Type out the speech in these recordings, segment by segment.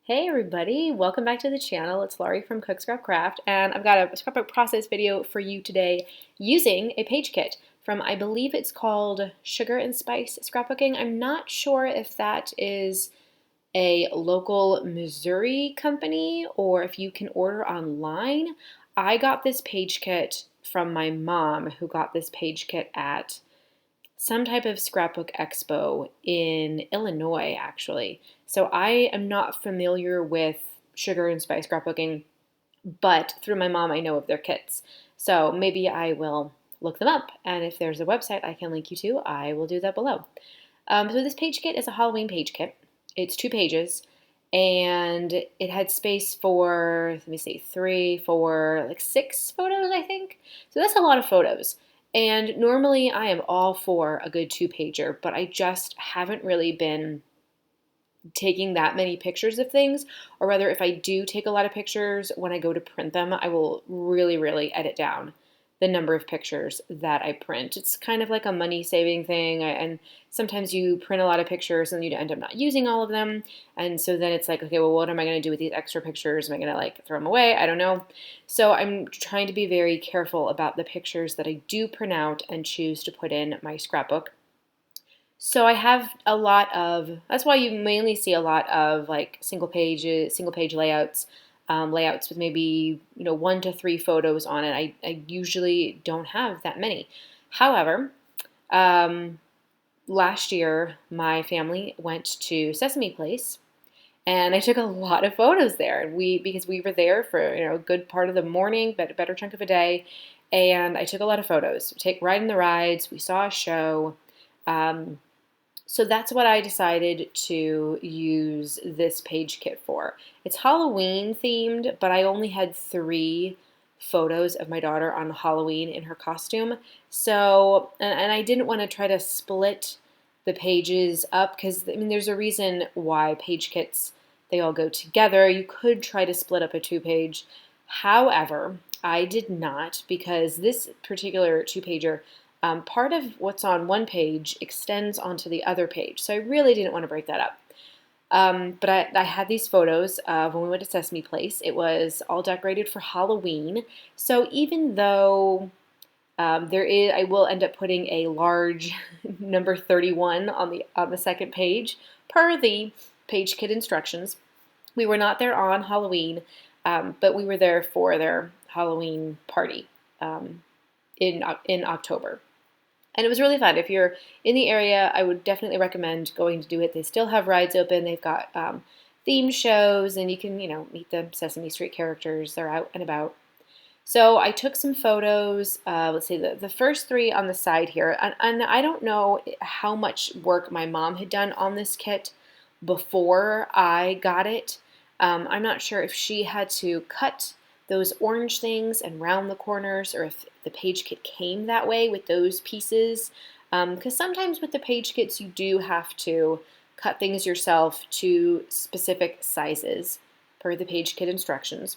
Hey everybody, welcome back to the channel. It's Laurie from Cook Scrap Craft, and I've got a scrapbook process video for you today using a page kit from, I believe it's called Sugar and Spice Scrapbooking. I'm not sure if that is a local Missouri company or if you can order online. I got this page kit from my mom, who got this page kit at some type of scrapbook expo in Illinois, actually. So I am not familiar with Sugar and Spice scrapbooking, but through my mom, I know of their kits. So maybe I will look them up, and if there's a website I can link you to, I will do that below. So this page kit is a Halloween page kit. It's 2 pages, and it had space for, let me see, 3, 4, like 6 photos, I think. So that's a lot of photos. And normally I am all for a good 2-pager, but I just haven't really been taking that many pictures of things, or rather, if I do take a lot of pictures, when I go to print them, I will really edit down the number of pictures that I print. It's kind of like a money saving thing, and sometimes you print a lot of pictures and you end up not using all of them, and so then it's like, okay, well, what am I going to do with these extra pictures? Am I going to like throw them away? I don't know. So I'm trying to be very careful about the pictures that I do print out and choose to put in my scrapbook. So I have a lot of, that's why you mainly see a lot of like single page layouts, layouts with maybe 1 to 3 photos on it. I usually don't have that many. However, um, last year my family went to Sesame Place, and I took a lot of photos there. Because we were there for a good part of the morning, but a better chunk of a day, and I took a lot of photos. Riding the rides, we saw a show. Um, so that's what I decided to use this page kit for. It's Halloween themed, but I only had 3 photos of my daughter on Halloween in her costume. So, and I didn't want to try to split the pages up, because I mean there's a reason why page kits, they all go together. You could try to split up a 2-page. However, I did not, because this particular 2-pager, part of what's on one page extends onto the other page. So I really didn't want to break that up. But I had these photos of when we went to Sesame Place. It was all decorated for Halloween. So even though I will end up putting a large number 31 on the second page per the page kit instructions. We were not there on Halloween, but we were there for their Halloween party in October. And it was really fun. If you're in the area, I would definitely recommend going to do it. They still have rides open. They've got theme shows, and you can, meet the Sesame Street characters. They're out and about. So I took some photos. Let's see, the first 3 on the side here. And I don't know how much work my mom had done on this kit before I got it. I'm not sure if she had to cut those orange things and round the corners, or if the page kit came that way with those pieces. Because sometimes with the page kits you do have to cut things yourself to specific sizes per the page kit instructions.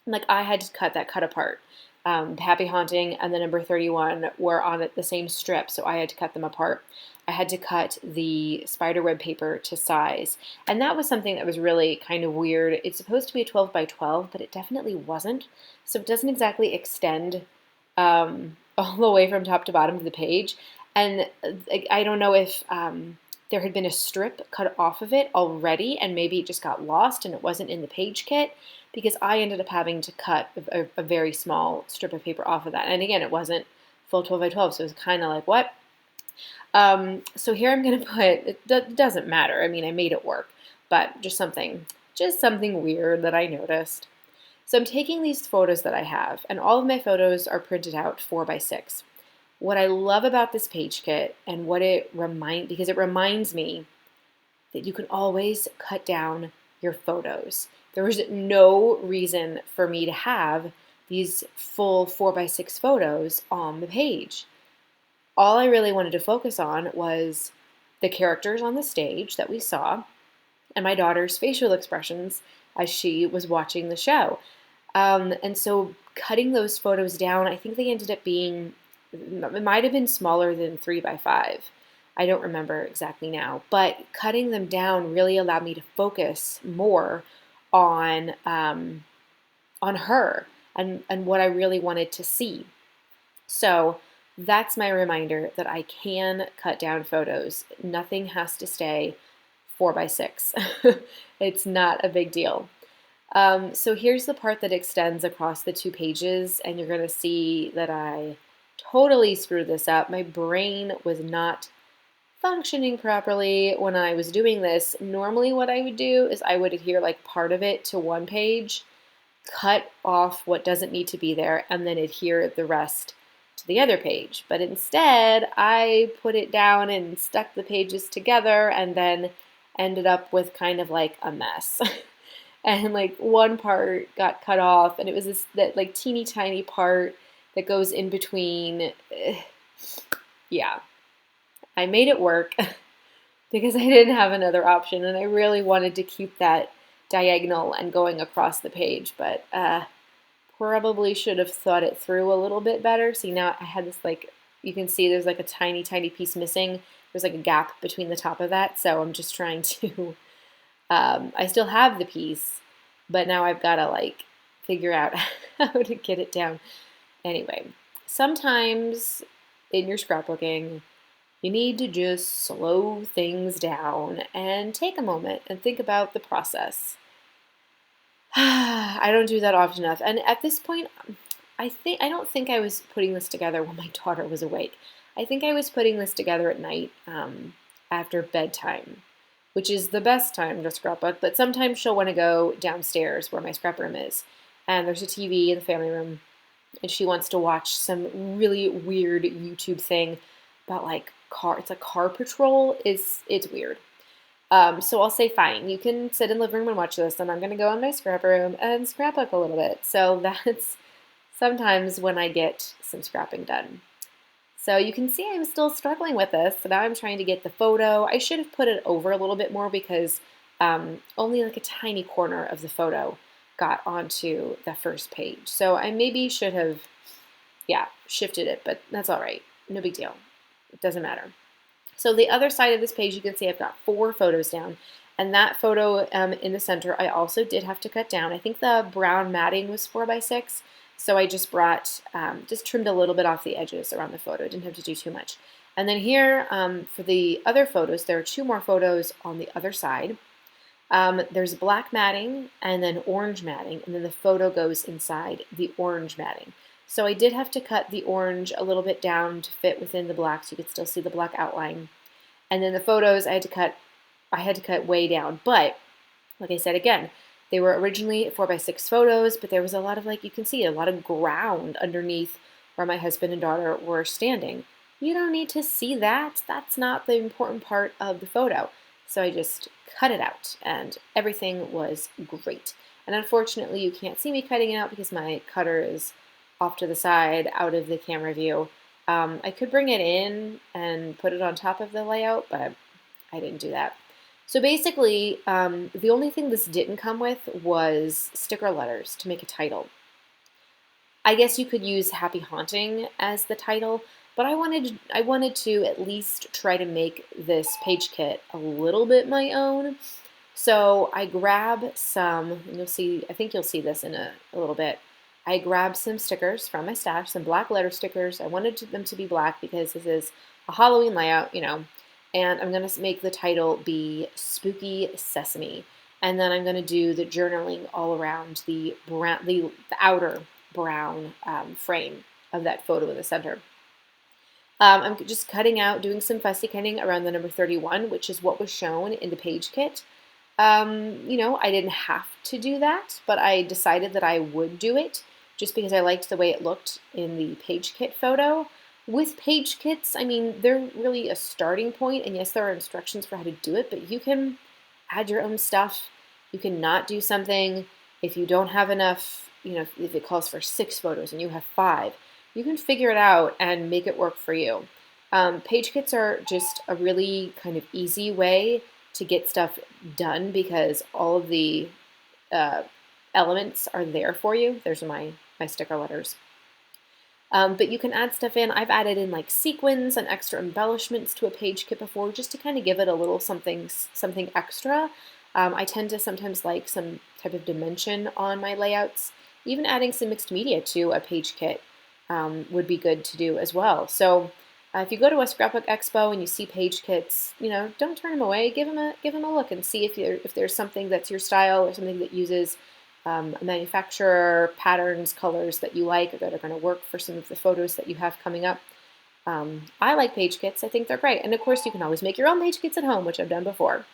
Like I had to cut that cut apart. Happy Haunting and the number 31 were on the same strip, so I had to cut them apart. I had to cut the spiderweb paper to size, and that was something that was really kind of weird. It's supposed to be a 12 by 12, but it definitely wasn't, so it doesn't exactly extend all the way from top to bottom of the page. And I don't know if there had been a strip cut off of it already, and maybe it just got lost and it wasn't in the page kit, because I ended up having to cut a very small strip of paper off of that. And again, it wasn't full 12 by 12, so it was kind of like, what? So here I'm going to put, it doesn't matter. I mean, I made it work, but just something weird that I noticed. So I'm taking these photos that I have, and all of my photos are printed out 4 by 6. What I love about this page kit, and because it reminds me that you can always cut down your photos. There was no reason for me to have these full 4 by 6 photos on the page. All I really wanted to focus on was the characters on the stage that we saw, and my daughter's facial expressions as she was watching the show. And so cutting those photos down, I think they ended up being, it might have been smaller than 3 by 5. I don't remember exactly now, but cutting them down really allowed me to focus more on her and what I really wanted to see. So that's my reminder that I can cut down photos. Nothing has to stay 4 by 6. It's not a big deal. So here's the part that extends across the 2 pages, and you're going to see that I totally screwed this up. My brain was not functioning properly when I was doing this. Normally what I would do is I would adhere like part of it to one page, cut off what doesn't need to be there, and then adhere the rest to the other page. But instead, I put it down and stuck the pages together and then ended up with kind of like a mess. And like one part got cut off, and it was that like teeny tiny part that goes in between. Yeah, I made it work because I didn't have another option, and I really wanted to keep that diagonal and going across the page, but probably should have thought it through a little bit better. See, now I had this, like, you can see there's like a tiny piece missing. There's like a gap between the top of that, so I'm just trying to I still have the piece, but now I've got to like figure out how to get it down. Anyway, sometimes in your scrapbooking, you need to just slow things down and take a moment and think about the process. I don't do that often enough. And at this point, I don't think I was putting this together when my daughter was awake. I think I was putting this together at night after bedtime, which is the best time to scrapbook, but sometimes she'll want to go downstairs where my scrap room is, and there's a TV in the family room, and she wants to watch some really weird YouTube thing about like it's a car patrol. It's weird. So I'll say, fine, you can sit in the living room and watch this, and I'm going to go in my scrap room and scrapbook a little bit. So that's sometimes when I get some scrapping done. So you can see I'm still struggling with this. So now I'm trying to get the photo. I should have put it over a little bit more because only like a tiny corner of the photo got onto the first page. So I maybe should have, shifted it, but that's all right. No big deal. It doesn't matter. So the other side of this page, you can see I've got 4 photos down, and that photo in the center I also did have to cut down. I think the brown matting was 4 by 6, so I just just trimmed a little bit off the edges around the photo. Didn't have to do too much. And then here for the other photos, there are 2 more photos on the other side. There's black matting and then orange matting, and then the photo goes inside the orange matting. So I did have to cut the orange a little bit down to fit within the black so you could still see the black outline. And then the photos I had to cut way down. But like I said again, they were originally 4 by 6 photos, but there was a lot of, like you can see, a lot of ground underneath where my husband and daughter were standing. You don't need to see that. That's not the important part of the photo. So I just cut it out, and everything was great. And unfortunately, you can't see me cutting it out because my cutter is off to the side, out of the camera view. I could bring it in and put it on top of the layout, but I didn't do that. So basically, the only thing this didn't come with was sticker letters to make a title. I guess you could use Happy Haunting as the title, but I wanted to at least try to make this page kit a little bit my own. So I grab some, and I think you'll see this in a little bit. I grabbed some stickers from my stash, some black letter stickers. I wanted them to be black because this is a Halloween layout, and I'm going to make the title be Spooky Sesame. And then I'm going to do the journaling all around the outer brown frame of that photo in the center. I'm just doing some fussy cutting around the number 31, which is what was shown in the page kit. I didn't have to do that, but I decided that I would do it just because I liked the way it looked in the page kit photo. With page kits, I mean, they're really a starting point, and yes, there are instructions for how to do it, but you can add your own stuff. You can not do something if you don't have enough, if it calls for 6 photos and you have 5. You can figure it out and make it work for you. Page kits are just a really kind of easy way to get stuff done because all of the elements are there for you. There's my sticker letters. But you can add stuff in. I've added in like sequins and extra embellishments to a page kit before just to kind of give it a little something extra. I tend to sometimes like some type of dimension on my layouts. Even adding some mixed media to a page kit would be good to do as well. So if you go to a scrapbook expo and you see page kits, don't turn them away. Give them a look and see if there's something that's your style or something that uses a manufacturer, patterns, colors that you like or that are going to work for some of the photos that you have coming up. I like page kits. I think they're great. And of course, you can always make your own page kits at home, which I've done before.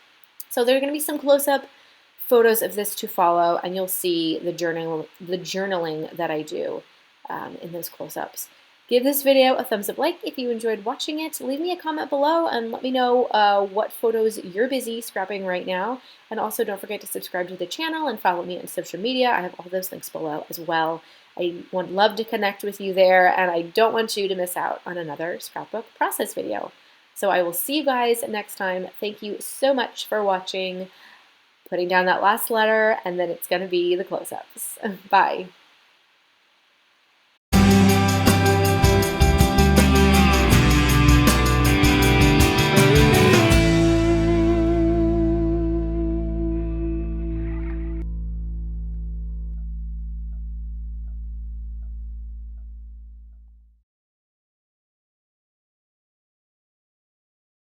So there are going to be some close-up photos of this to follow, and you'll see the journaling that I do in those close-ups. Give this video a thumbs up like if you enjoyed watching it. Leave me a comment below and let me know what photos you're busy scrapping right now. And also don't forget to subscribe to the channel and follow me on social media. I have all those links below as well. I would love to connect with you there, and I don't want you to miss out on another scrapbook process video. So I will see you guys next time. Thank you so much for watching. Putting down that last letter, and then it's going to be the close-ups. Bye.